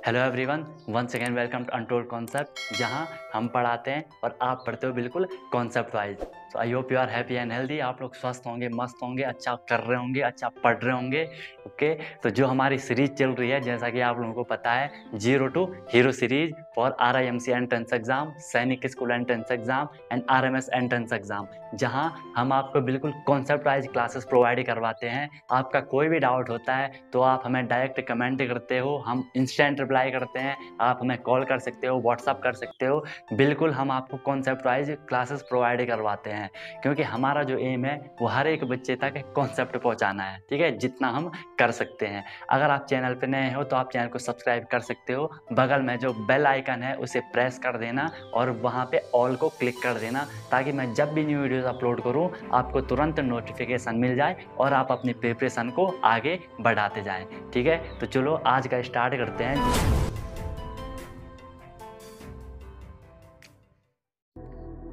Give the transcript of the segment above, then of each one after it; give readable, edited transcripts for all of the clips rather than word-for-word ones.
Hello everyone, once again welcome to untold concept, जहां हम पढ़ाते हैं और आप पढ़ते हो बिल्कुल concept wise. So I hope you are happy and healthy. आप लोग स्वस्थ होंगे, मस्त होंगे, अच्छा कर रहे होंगे, अच्छा पढ़ रहे होंगे। ओके, तो जो हमारी सीरीज चल रही है, जैसा कि आप लोगों को पता है, 0 to hero series for RIMC entrance exam, Sainik school entrance exam and RMS entrance exam, जहां हम आपको बिल्कुल कॉन्सेप्ट वाइज क्लासेस प्रोवाइड करवाते हैं। आपका कोई भी डाउट होता है तो आप हमें डायरेक्ट कमेंट करते हो, हम इंस्टेंट रिप्लाई करते हैं। आप हमें कॉल कर सकते हो, व्हाट्सअप कर सकते हो। बिल्कुल हम आपको कॉन्सेप्ट वाइज क्लासेस प्रोवाइड करवाते हैं, क्योंकि हमारा जो एम है वो हर एक बच्चे तक कॉन्सेप्ट पहुंचाना है। ठीक है, जितना हम कर सकते हैं। अगर आप चैनल पे नए हो तो आप चैनल को सब्सक्राइब कर सकते हो। बगल में जो बेल आइकन है उसे प्रेस कर देना और वहाँ पे ऑल को क्लिक कर देना, ताकि मैं जब भी न्यू वीडियोस अपलोड करूँ आपको तुरंत नोटिफिकेशन मिल जाए और आप अपनी प्रिपरेशन को आगे बढ़ाते जाएं। ठीक है, तो चलो आज का स्टार्ट करते हैं।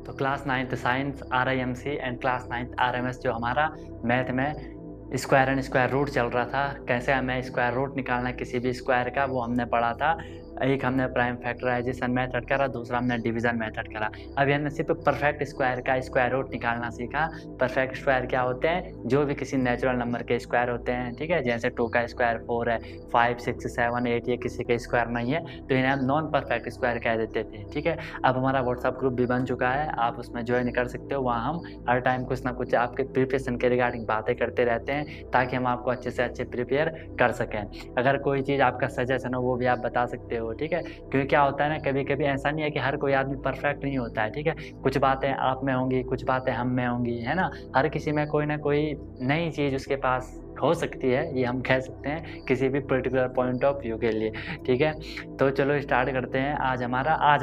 तो class 9th science RIMC and class 9th RMS जो हमारा मैथ में स्क्वायर एंड स्क्वायर रूट चल रहा था, कैसे हमें स्क्वायर रूट निकालना है किसी भी स्क्वायर का, वो हमने पढ़ा था। एक हमने प्राइम फैक्टराइजेशन मेथड करा, दूसरा हमने डिवीजन मेथड करा। अभी हमने सिर्फ परफेक्ट स्क्वायर का स्क्वायर रूट निकालना सीखा। परफेक्ट स्क्वायर क्या होते हैं? जो भी किसी नेचुरल नंबर के स्क्वायर होते हैं। ठीक है, जैसे 2 का स्क्वायर 4 है, 5, 6, 7, 8 ये किसी का स्क्वायर नहीं है, तो इन्हें हम नॉन परफेक्ट स्क्वायर कह देते थे। ठीक है, अब हमारा व्हाट्सअप ग्रुप भी बन चुका है, आप उसमें ज्वाइन कर सकते हो। वहाँ हम हर टाइम कुछ ना कुछ आपके प्रिपरेशन के रिगार्डिंग बातें करते रहते हैं, ताकि हम आपको अच्छे से अच्छे प्रिपेयर कर सकें। अगर कोई चीज़ आपका सजेशन हो वो भी आप बता सकते हो। ठीक है, क्योंकि क्या होता है ना, कभी कभी ऐसा नहीं है कि हर कोई आदमी परफेक्ट नहीं होता है। ठीक है, कुछ बातें आप में होंगी, कुछ बातें हम में होंगी, है ना। हर किसी में कोई ना कोई नई चीज़ उसके पास हो सकती है, ये हम कह सकते हैं किसी भी पर्टिकुलर पॉइंट ऑफ व्यू के लिए। ठीक है, तो चलो स्टार्ट करते हैं। आज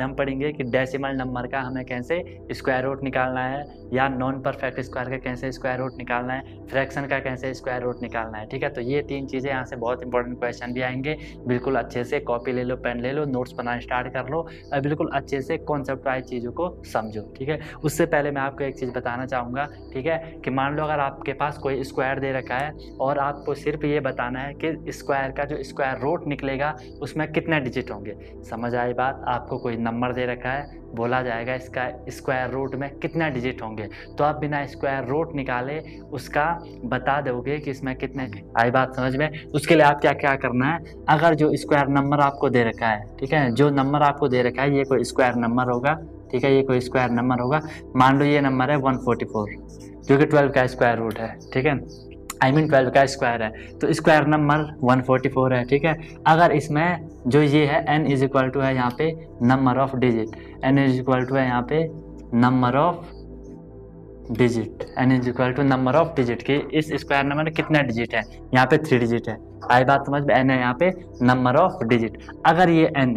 हम पढ़ेंगे कि डेसिमल नंबर का हमें कैसे स्क्वायर रूट निकालना है, या नॉन परफेक्ट स्क्वायर का कैसे स्क्वायर रूट निकालना है, फ्रैक्शन का कैसे स्क्वायर रूट निकालना है। ठीक है, तो ये 3 चीज़ें यहाँ से बहुत इंपॉर्टेंट क्वेश्चन भी आएंगे। बिल्कुल अच्छे से कॉपी ले लो, पेन ले लो, नोट्स बनाना स्टार्ट कर लो और बिल्कुल अच्छे से कॉन्सेप्ट वाइज चीज़ों को समझो। ठीक है, उससे पहले मैं आपको एक चीज़ बताना चाहूँगा। ठीक है, कि मान लो अगर आपके पास कोई स्क्वायर दे रखा है और आपको सिर्फ ये बताना है कि स्क्वायर का जो स्क्वायर रूट निकलेगा उसमें कितने डिजिट होंगे। समझ आई बात? आपको कोई नंबर दे रखा है, बोला जाएगा इसका स्क्वायर रूट में कितने डिजिट होंगे, तो आप बिना स्क्वायर रूट निकाले उसका बता दोगे कि इसमें कितने। आई बात समझ में? उसके लिए आप क्या क्या करना है, अगर जो स्क्वायर नंबर आपको दे रखा है, ठीक है, जो नंबर आपको दे रखा है ये कोई स्क्वायर नंबर होगा। ठीक है, ये कोई स्क्वायर नंबर होगा। मान लो ये नंबर है 144, जो कि 12 का स्क्वायर रूट है। ठीक है, 12 का स्क्वायर है, तो स्क्वायर नंबर 144 है। ठीक है, अगर इसमें जो ये है n इज इक्वल टू है यहाँ पे number of digit, n is equal to है यहाँ पे number of digit, n is equal to number of digit की इस स्क्वायर नंबर में कितने डिजिट है, यहाँ पे 3 डिजिट है। आई बात समझ में? n है यहाँ पे नंबर ऑफ डिजिट। अगर ये n,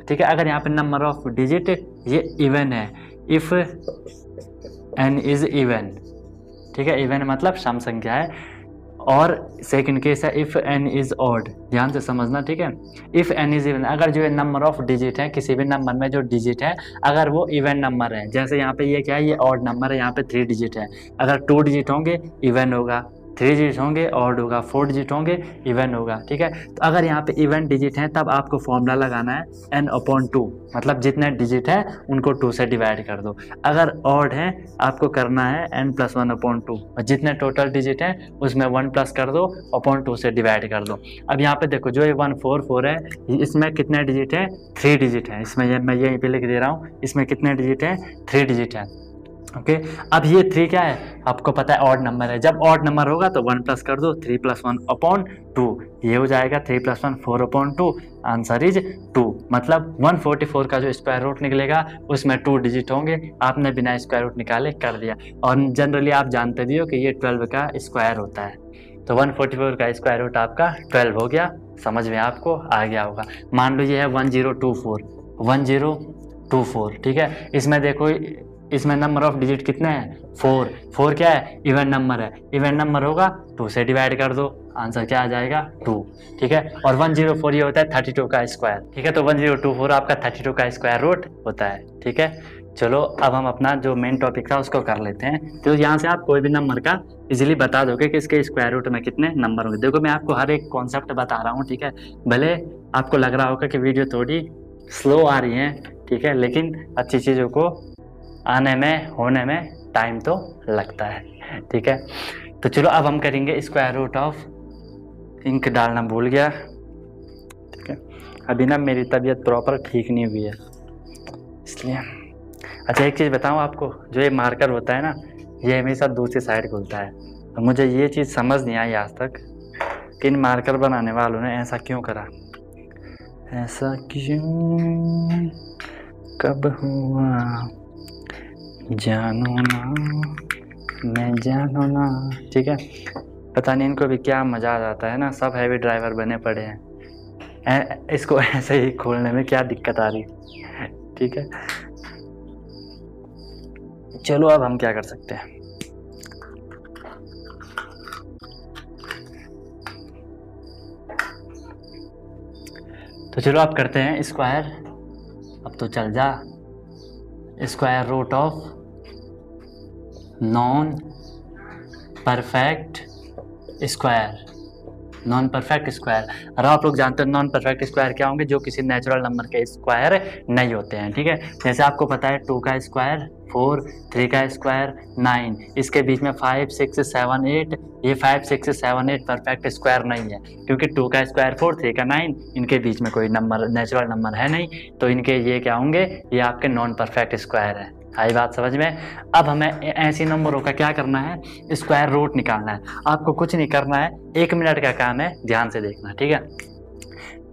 ठीक है, अगर यहाँ पे नंबर ऑफ डिजिट ये इवन है, इफ n इज इवन, ठीक है, इवन मतलब सम संख्या है। और सेकंड केस है इफ n इज ऑड, ध्यान से समझना। ठीक है, इफ n इज इवन, अगर जो नंबर ऑफ डिजिट है किसी भी नंबर में जो डिजिट है अगर वो इवन नंबर है, जैसे यहाँ पे ये क्या है, ये ऑड नंबर है, यहाँ पे 3 डिजिट है। अगर 2 डिजिट होंगे इवन होगा, 3 डिजिट होंगे ऑड होगा, 4 डिजिट होंगे इवन होगा। ठीक है, तो अगर यहाँ पे इवन डिजिट है तब आपको फॉर्मूला लगाना है n/2, मतलब जितने डिजिट है उनको 2 से डिवाइड कर दो। अगर ऑड है आपको करना है n+1/2, और जितने टोटल डिजिट है उसमें 1 प्लस कर दो, अपॉन 2 से डिवाइड कर दो। अब यहाँ पे देखो जो ये 144 है, इसमें कितने डिजिट है? 3 डिजिट है। इसमें मैं यहीं पे लिख दे रहा हूँ, इसमें कितने डिजिट है? 3 डिजिट है। ओके, अब ये 3 क्या है? आपको पता है ऑड नंबर है। जब ऑड नंबर होगा तो 1 प्लस कर दो, 3 + 1/2, ये हो जाएगा 3 + 1 4/2, आंसर इज 2। मतलब 144 का जो स्क्वायर रूट निकलेगा उसमें 2 डिजिट होंगे। आपने बिना स्क्वायर रूट निकाले कर दिया, और जनरली आप जानते भी हो कि ये 12 का स्क्वायर होता है। तो 144 का स्क्वायर रूट आपका 12 हो गया। समझ में आपको आ गया होगा। मान लो ये है 1024। ठीक है, इसमें देखो इसमें नंबर ऑफ डिजिट कितने हैं? 4 क्या है? इवन नंबर है। इवन नंबर होगा 2 से डिवाइड कर दो, आंसर क्या आ जाएगा? 2। ठीक है, और 104 ये होता है 32 का स्क्वायर। ठीक है, तो 1024 आपका 32 का स्क्वायर रूट होता है। ठीक है, चलो अब हम अपना जो मेन टॉपिक था उसको कर लेते हैं। तो यहाँ से आप कोई भी नंबर का इजीली बता दोगे कि इसके स्क्वायर रूट में कितने नंबर होंगे। देखो मैं आपको हर एक कॉन्सेप्ट बता रहा हूँ, ठीक है। भले आपको लग रहा होगा कि वीडियो थोड़ी स्लो आ रही है, ठीक है, लेकिन अच्छी चीज़ों को आने में होने में टाइम तो लगता है, ठीक है। तो चलो अब हम करेंगे स्क्वायर रूट ऑफ, इंक डालना भूल गया, ठीक है। अभी ना मेरी तबीयत प्रॉपर ठीक नहीं हुई है इसलिए। अच्छा एक चीज़ बताऊँ आपको, जो ये मार्कर होता है ना, ये हमेशा दूसरी साइड खुलता है। और मुझे ये चीज़ समझ नहीं आई आज तक कि इन मार्कर बनाने वालों ने ऐसा क्यों करा, ऐसा क्यों, कब हुआ, जानो ना, मैं जानो ना, ठीक है। पता नहीं इनको भी क्या मज़ा आ जाता है ना, सब हैवी ड्राइवर बने पड़े हैं, इसको ऐसे ही खोलने में क्या दिक्कत आ रही, ठीक है। चलो अब हम क्या कर सकते हैं, तो चलो आप करते हैं स्क्वायर, अब तो चल जा, square root of non perfect square, non perfect square. और आप लोग जानते हो नॉन परफेक्ट स्क्वायर क्या होंगे, जो किसी नेचुरल नंबर के स्क्वायर नहीं होते हैं, ठीक है। जैसे आपको पता है 2 का स्क्वायर 4, 3 का स्क्वायर 9, इसके बीच में 5, 6, 7, 8, ये 5, 6, 7, 8 परफेक्ट स्क्वायर नहीं है, क्योंकि 2 का स्क्वायर 4, 3 का 9, इनके बीच में कोई नंबर नेचुरल नंबर है नहीं, तो इनके ये क्या होंगे, ये आपके नॉन परफेक्ट स्क्वायर है। आई बात समझ में। अब हमें ऐसी नंबरों का क्या करना है, स्क्वायर रूट निकालना है। आपको कुछ नहीं करना है, 1 मिनट का काम है, ध्यान से देखना, ठीक है।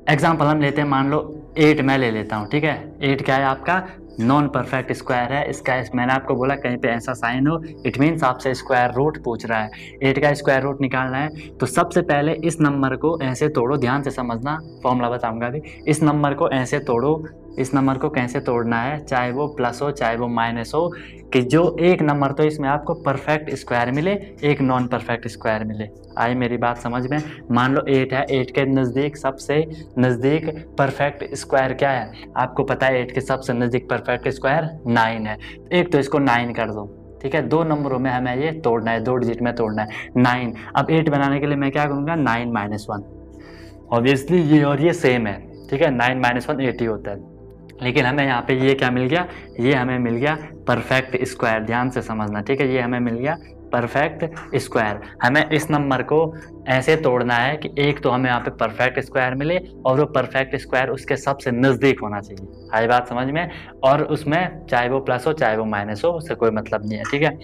एग्जाम्पल हम लेते हैं, मान लो 8 मैं ले लेता हूँ, ठीक है। 8 क्या है आपका, नॉन परफेक्ट स्क्वायर है। इसका मैंने आपको बोला कहीं पे ऐसा साइन हो, इट मीन्स आपसे स्क्वायर रूट पूछ रहा है, 8 का स्क्वायर रूट निकालना है। तो सबसे पहले इस नंबर को ऐसे तोड़ो, ध्यान से समझना, फॉर्मूला बताऊंगा अभी। इस नंबर को ऐसे तोड़ो, इस नंबर को कैसे तोड़ना है, चाहे वो प्लस हो चाहे वो माइनस हो, कि जो एक नंबर तो इसमें आपको परफेक्ट स्क्वायर मिले, एक नॉन परफेक्ट स्क्वायर मिले। आई मेरी बात समझ में। मान लो 8 है, 8 के नज़दीक सबसे नज़दीक परफेक्ट स्क्वायर क्या है, आपको पता है 8 के सबसे नज़दीक परफेक्ट स्क्वायर 9 है। एक तो इसको 9 कर दो, ठीक है। 2 नंबरों में हमें ये तोड़ना है, 2 डिजिट में तोड़ना है 9। अब 8 बनाने के लिए मैं क्या करूँगा, 9 - 1, ऑब्वियसली ये और ये सेम है, ठीक है। 9 - 1 8 ही होता है, लेकिन हमें यहाँ पे ये क्या मिल गया, ये हमें मिल गया परफेक्ट स्क्वायर। ध्यान से समझना, ठीक है, ये हमें मिल गया परफेक्ट स्क्वायर। हमें इस नंबर को ऐसे तोड़ना है कि एक तो हमें यहाँ पे परफेक्ट स्क्वायर मिले, और वो परफेक्ट स्क्वायर उसके सबसे नज़दीक होना चाहिए। आई बात समझ में। और उसमें चाहे वो प्लस हो चाहे वो माइनस हो, उससे कोई मतलब नहीं है, ठीक है।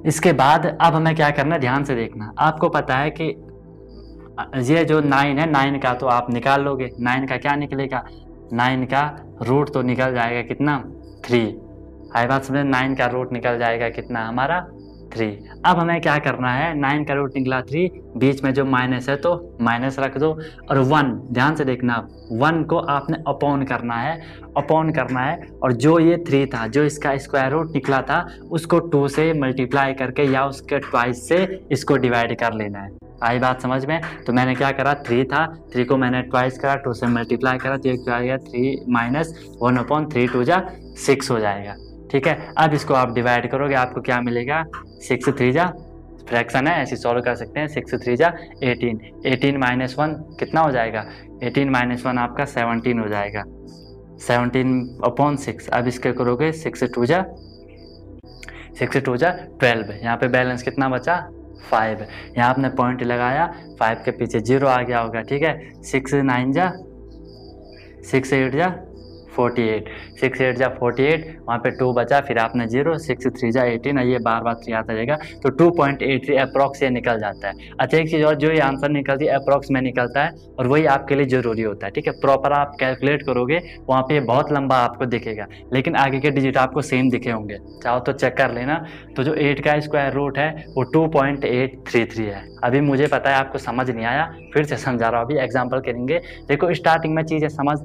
इसके बाद अब हमें क्या करना है, ध्यान से देखना। आपको पता है कि ये जो 9 है, 9 का तो आप निकाल लोगे, 9 का क्या निकलेगा, 9 का रूट तो निकल जाएगा कितना, 3। आई बात समझे, 9 का रूट निकल जाएगा कितना हमारा, 3। अब हमें क्या करना है, 9 का रूट निकला 3, बीच में जो माइनस है तो माइनस रख दो, और 1, ध्यान से देखना, 1 को आपने अपॉन करना है, अपॉन करना है। और जो ये 3 था, जो इसका स्क्वायर रूट निकला था, उसको 2 से मल्टीप्लाई करके या उसके ट्वाइस से इसको डिवाइड कर लेना है। आई बात समझ में। तो मैंने क्या करा, 3 था, 3 को मैंने ट्वाइस करा, 2 से मल्टीप्लाई करा, तो क्या आएगा, 3 - 1/3, 2 जा 6 हो जाएगा, ठीक है। अब इसको आप डिवाइड करोगे, आपको क्या मिलेगा, 6 - 3 जा, फ्रैक्शन है ऐसे सॉल्व कर सकते हैं, 6 - 3 जा 18, 18 - 1 कितना हो जाएगा, 18 - 1 आपका 17 हो जाएगा, 17/6। अब इसके करोगे 6 - 2 जा 12, यहाँ पे बैलेंस कितना बचा, 5। यहाँ आपने पॉइंट लगाया, 5 के पीछे 0 आ गया होगा, ठीक है। 6 - 9 जा 6 - 8 जा 48, 6 - 8 जा 48, वहाँ पे 2 बचा, फिर आपने 0, 6 - 3 जा 18, ये बार बार 3 आता रहेगा, तो 2.83 अप्रॉक्स ये निकल जाता है। अच्छा एक चीज़ और, जो ये आंसर निकलती है अप्रॉक्स में निकलता है, और वही आपके लिए ज़रूरी होता है, ठीक है। प्रॉपर आप कैलकुलेट करोगे, वहाँ पे बहुत लंबा आपको दिखेगा, लेकिन आगे के डिजिट आपको सेम दिखे होंगे, चाहो तो चेक कर लेना। तो जो 8 का स्क्वायर रूट है वो 2.833 है। अभी मुझे पता है आपको समझ नहीं आया, फिर से समझा रहा हूँ, अभी एग्जाम्पल करेंगे। देखो स्टार्टिंग में चीज़ें समझ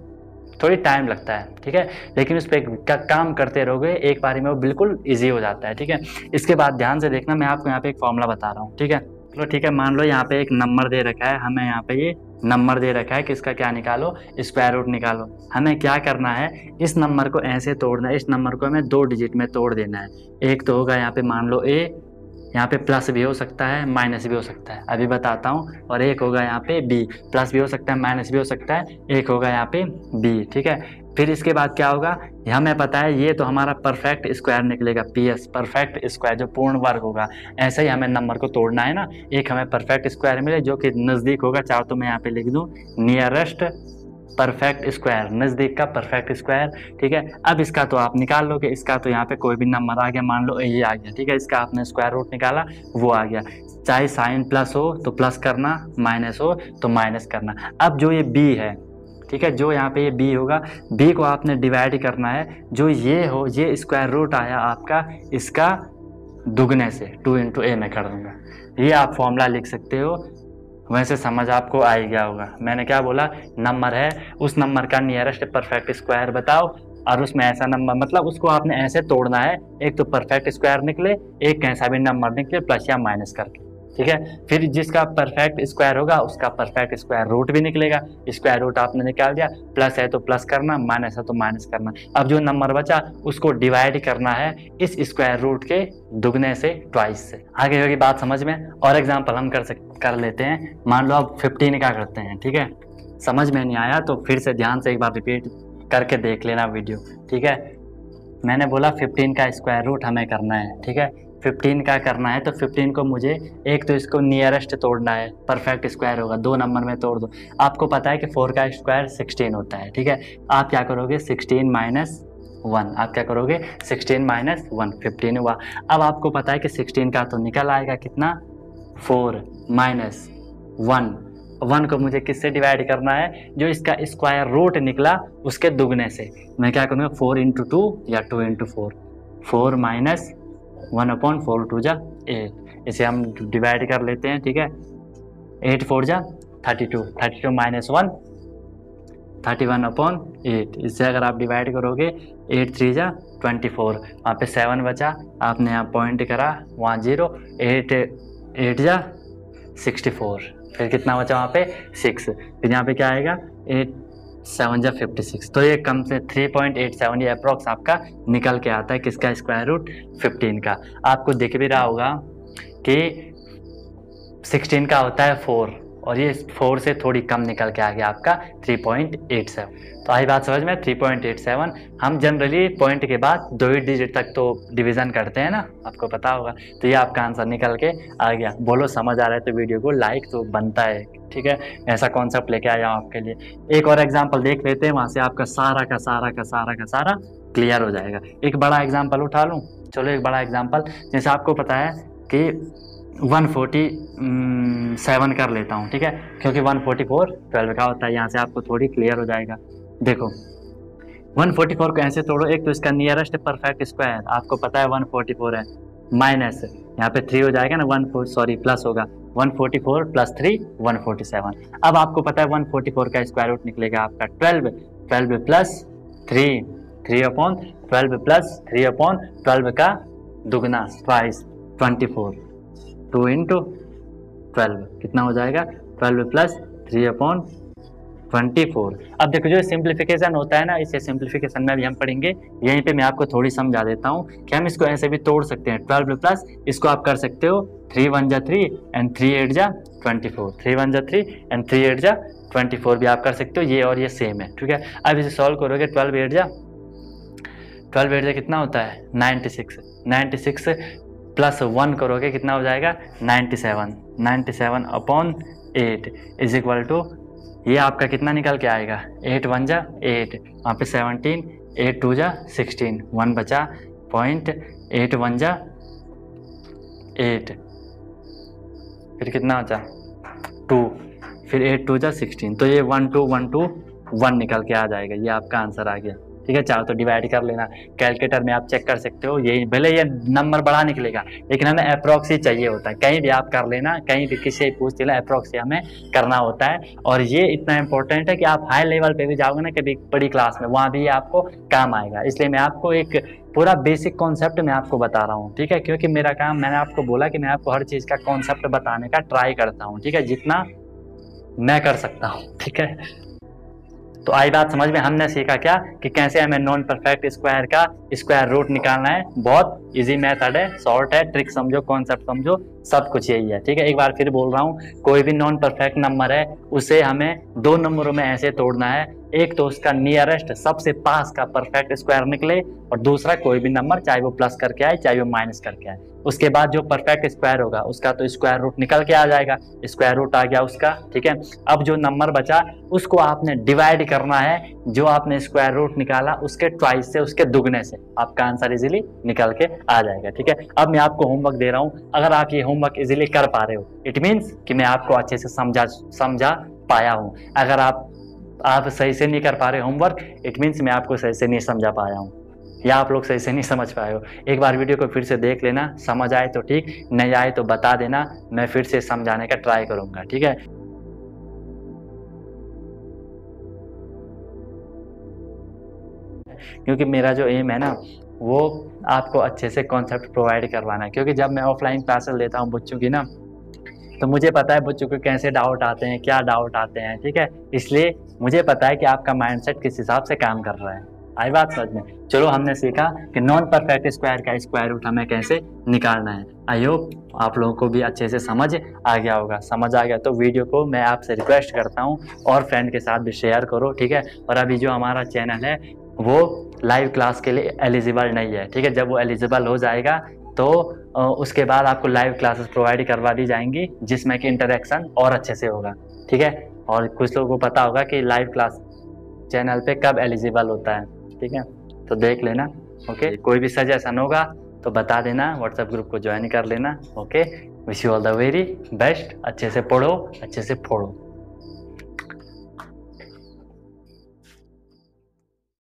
थोड़ी टाइम लगता है, ठीक है, लेकिन उस पर काम करते रहोगे, एक बारी में वो बिल्कुल इजी हो जाता है, ठीक है। इसके बाद ध्यान से देखना, मैं आपको यहाँ पे एक फॉर्मूला बता रहा हूँ, ठीक है। चलो ठीक है, मान लो यहाँ पे एक नंबर दे रखा है, हमें यहाँ पे ये नंबर दे रखा है कि इसका क्या निकालो, स्क्वायर रूट निकालो। हमें क्या करना है, इस नंबर को ऐसे तोड़ना है, इस नंबर को हमें 2 डिजिट में तोड़ देना है। एक तो होगा यहाँ पे मान लो ए, यहाँ पे प्लस भी हो सकता है माइनस भी हो सकता है, अभी बताता हूँ। और एक होगा यहाँ पे बी, प्लस भी हो सकता है माइनस भी हो सकता है, एक होगा यहाँ पे बी, ठीक है। फिर इसके बाद क्या होगा, हमें पता है ये तो हमारा परफेक्ट स्क्वायर निकलेगा, पीएस परफेक्ट स्क्वायर जो पूर्ण वर्ग होगा। ऐसे ही हमें नंबर को तोड़ना है ना, एक हमें परफेक्ट स्क्वायर मिले जो कि नज़दीक होगा, चाहो तो मैं यहाँ पे लिख दूँ नियरेस्ट परफेक्ट स्क्वायर, नज़दीक का परफेक्ट स्क्वायर, ठीक है। अब इसका तो आप निकाल लोगे, इसका तो यहाँ पे कोई भी नंबर आ गया, मान लो ये आ गया, ठीक है। इसका आपने स्क्वायर रूट निकाला, वो आ गया। चाहे साइन प्लस हो तो प्लस करना, माइनस हो तो माइनस करना। अब जो ये बी है, ठीक है, जो यहाँ पे ये बी होगा, बी को आपने डिवाइड करना है, जो ये हो, ये स्क्वायर रूट आया आपका, इसका दुगने से 2 × a में कर दूंगा। ये आप फॉर्मूला लिख सकते हो, वैसे समझ आपको आ ही गया होगा। मैंने क्या बोला, नंबर है, उस नंबर का नियरेस्ट परफेक्ट स्क्वायर बताओ, और उसमें ऐसा नंबर, मतलब उसको आपने ऐसे तोड़ना है, एक तो परफेक्ट स्क्वायर निकले, एक कैसा भी नंबर निकले प्लस या माइनस करके, ठीक है। फिर जिसका परफेक्ट स्क्वायर होगा उसका परफेक्ट स्क्वायर रूट भी निकलेगा। स्क्वायर रूट आपने निकाल दिया, प्लस है तो प्लस करना, माइनस है तो माइनस करना। अब जो नंबर बचा उसको डिवाइड करना है इस स्क्वायर रूट के दुगने से, ट्वाइस से। आगे होगी बात समझ में। और एग्जाम्पल हम कर लेते हैं। मान लो अब 15 का करते हैं, ठीक है। समझ में नहीं आया तो फिर से ध्यान से एक बार रिपीट करके देख लेना वीडियो, ठीक है। मैंने बोला 15 का स्क्वायर रूट हमें करना है, ठीक है। 15 का करना है तो 15 को मुझे एक तो इसको नियरेस्ट तोड़ना है, परफेक्ट स्क्वायर होगा, 2 नंबर में तोड़ दो। आपको पता है कि 4 का स्क्वायर 16 होता है, ठीक है। आप क्या करोगे, 16 माइनस 1, आप क्या करोगे 16 माइनस 1, 15 हुआ। अब आपको पता है कि 16 का तो निकल आएगा कितना, 4 माइनस 1 को मुझे किससे डिवाइड करना है, जो इसका स्क्वायर रूट निकला उसके दुगने से। मैं क्या करूँगा, 4 × 2 या 2 × 4, 4 माइनस 1/4, 2 जा 8, इसे हम डिवाइड कर लेते हैं, ठीक है। 8 4 जा 32, 32 माइनस 1, 31/8। इससे अगर आप डिवाइड करोगे, 8 3 जा 24, वहाँ पे 7 बचा, आपने यहाँ पॉइंट करा, वहाँ 0, 8 जा 64, फिर कितना बचा वहाँ पे 6, फिर यहाँ पे क्या आएगा 8 7 जा 56। तो ये कम से 3.87 ये अप्रॉक्स आपका निकल के आता है, किसका स्क्वायर रूट 15 का। आपको दिख भी रहा होगा कि 16 का होता है 4, और ये 4 से थोड़ी कम निकल के आ गया आपका 3.87। तो आई बात समझ में, 3.87। हम जनरली पॉइंट के बाद 2 ही डिजिट तक तो डिवीज़न करते हैं ना, आपको पता होगा। तो ये आपका आंसर निकल के आ गया। बोलो समझ आ रहा है तो वीडियो को लाइक तो बनता है, ठीक है। ऐसा कॉन्सेप्ट लेके आया हूँ आपके लिए। एक और एग्जाम्पल देख लेते हैं, वहाँ से आपका सारा का सारा क्लियर हो जाएगा। एक बड़ा एग्जाम्पल उठा लूँ, चलो एक बड़ा एग्जाम्पल, जैसे आपको पता है कि 147 कर लेता हूँ, ठीक है, क्योंकि 144 12 का होता है। यहाँ से आपको थोड़ी क्लियर हो जाएगा। देखो 144 को ऐसे तोड़ो, एक तो इसका नियरेस्ट परफेक्ट स्क्वायर आपको पता है 144 है, माइनस यहाँ पे 3 हो जाएगा ना, प्लस होगा 144 + 3 147। अब आपको पता है 144 का स्क्वायर रूट निकलेगा आपका 12 + 3 3/12 + 3/12 का दुगना, ट्वाइस 24, 2 × 12 कितना हो जाएगा 12 + 3/24। अब देखो जो सिंप्लीफिकेशन होता है ना, इसे सिंप्लीफिकेशन में भी हम पढ़ेंगे। यहीं पे मैं आपको थोड़ी समझा देता हूँ कि हम इसको ऐसे भी तोड़ सकते हैं। 12 प्लस इसको आप कर सकते हो 3 1 जा 3 एंड 3 8 जा 24, 3 1 जा 3 एंड 3 8 जा 24 भी आप कर सकते हो। ये और ये सेम है, ठीक है। अब इसे सॉल्व करोगे 12 8 जा कितना होता है 96 प्लस 1 करोगे कितना हो जाएगा 97/8 इज इक्वल टू, ये आपका कितना निकल के आएगा 8 1 जा 8, वहाँ पे 17, 8 2 जा 16, 1 बचा पॉइंट, 8 1 जा 8, फिर कितना बचा 2, फिर 8 2 जा 16। तो ये 1 2 1 2 1 निकल के आ जाएगा। ये आपका आंसर आ गया, ठीक है। चाहो तो डिवाइड कर लेना, कैलकुलेटर में आप चेक कर सकते हो। यही भले ये नंबर बड़ा निकलेगा, लेकिन हमें अप्रॉक्स ही चाहिए होता है। कहीं भी आप कर लेना, कहीं भी किसी से पूछ लेना, अप्रॉक्स ही हमें करना होता है। और ये इतना इंपॉर्टेंट है कि आप हाई लेवल पे भी जाओगे ना कभी बड़ी क्लास में, वहाँ भी ये आपको काम आएगा। इसलिए मैं आपको एक पूरा बेसिक कॉन्सेप्ट मैं आपको बता रहा हूँ, ठीक है। क्योंकि मेरा काम, मैंने आपको बोला कि मैं आपको हर चीज़ का कॉन्सेप्ट बताने का ट्राई करता हूँ, ठीक है। जितना मैं कर सकता हूँ, ठीक है। तो आई बात समझ में, हमने सीखा क्या कि कैसे हमें नॉन परफेक्ट स्क्वायर का स्क्वायर रूट निकालना है। बहुत इजी मेथड है, शॉर्ट है, ट्रिक समझो, कॉन्सेप्ट समझो, सब कुछ यही है, ठीक है। एक बार फिर बोल रहा हूँ, कोई भी नॉन परफेक्ट नंबर है उसे हमें दो नंबरों में ऐसे तोड़ना है, एक तो उसका नियरेस्ट सबसे पास का परफेक्ट स्क्वायर निकले, और दूसरा कोई भी नंबर, चाहे वो प्लस करके आए चाहे वो माइनस करके आए, उसके बाद जो परफेक्ट स्क्वायर होगा उसका तो स्क्वायर रूट निकल के आ जाएगा, स्क्वायर रूट आ गया उसका, ठीक है। अब जो नंबर बचा उसको आपने डिवाइड करना है, जो आपने स्क्वायर रूट निकाला उसके ट्वाइस से, उसके दुगने से, आपका आंसर इजीली निकल के आ जाएगा, ठीक है। अब मैं आपको होमवर्क दे रहा हूँ, अगर आप ये होमवर्क इजीली कर पा रहे हो, इट मीन्स कि मैं आपको अच्छे से समझा पाया हूँ। अगर आप सही से नहीं कर पा रहे होमवर्क, इट मीन्स मैं आपको सही से नहीं समझा पाया हूँ, या आप लोग सही से नहीं समझ पाए हो। एक बार वीडियो को फिर से देख लेना, समझ आए तो ठीक, नहीं आए तो बता देना, मैं फिर से समझाने का ट्राई करूंगा, ठीक है। क्योंकि मेरा जो एम है ना, वो आपको अच्छे से कॉन्सेप्ट प्रोवाइड करवाना है, क्योंकि जब मैं ऑफलाइन क्लासेस लेता हूँ बच्चों की ना, तो मुझे पता है बच्चों को कैसे डाउट आते हैं, क्या डाउट आते हैं, ठीक है। इसलिए मुझे पता है कि आपका माइंडसेट किस हिसाब से काम कर रहा है। आई बात समझ में। चलो, हमने सीखा कि नॉन परफेक्ट स्क्वायर का स्क्वायर रूट हमें कैसे निकालना है। आई होप आप लोगों को भी अच्छे से समझ आ गया होगा। समझ आ गया तो वीडियो को मैं आपसे रिक्वेस्ट करता हूँ और फ्रेंड के साथ भी शेयर करो, ठीक है। और अभी जो हमारा चैनल है वो लाइव क्लास के लिए एलिजिबल नहीं है, ठीक है। जब वो एलिजिबल हो जाएगा तो उसके बाद आपको लाइव क्लासेस प्रोवाइड करवा दी जाएंगी, जिसमें कि इंटरेक्शन और अच्छे से होगा, ठीक है। और कुछ लोगों को पता होगा कि लाइव क्लास चैनल पे कब एलिजिबल होता है, ठीक है। तो देख लेना, ओके। कोई भी सजेशन होगा तो बता देना, व्हाट्सएप ग्रुप को ज्वाइन कर लेना, okay. Wish you all the very best. अच्छे से पढ़ो, अच्छे से फोड़ो।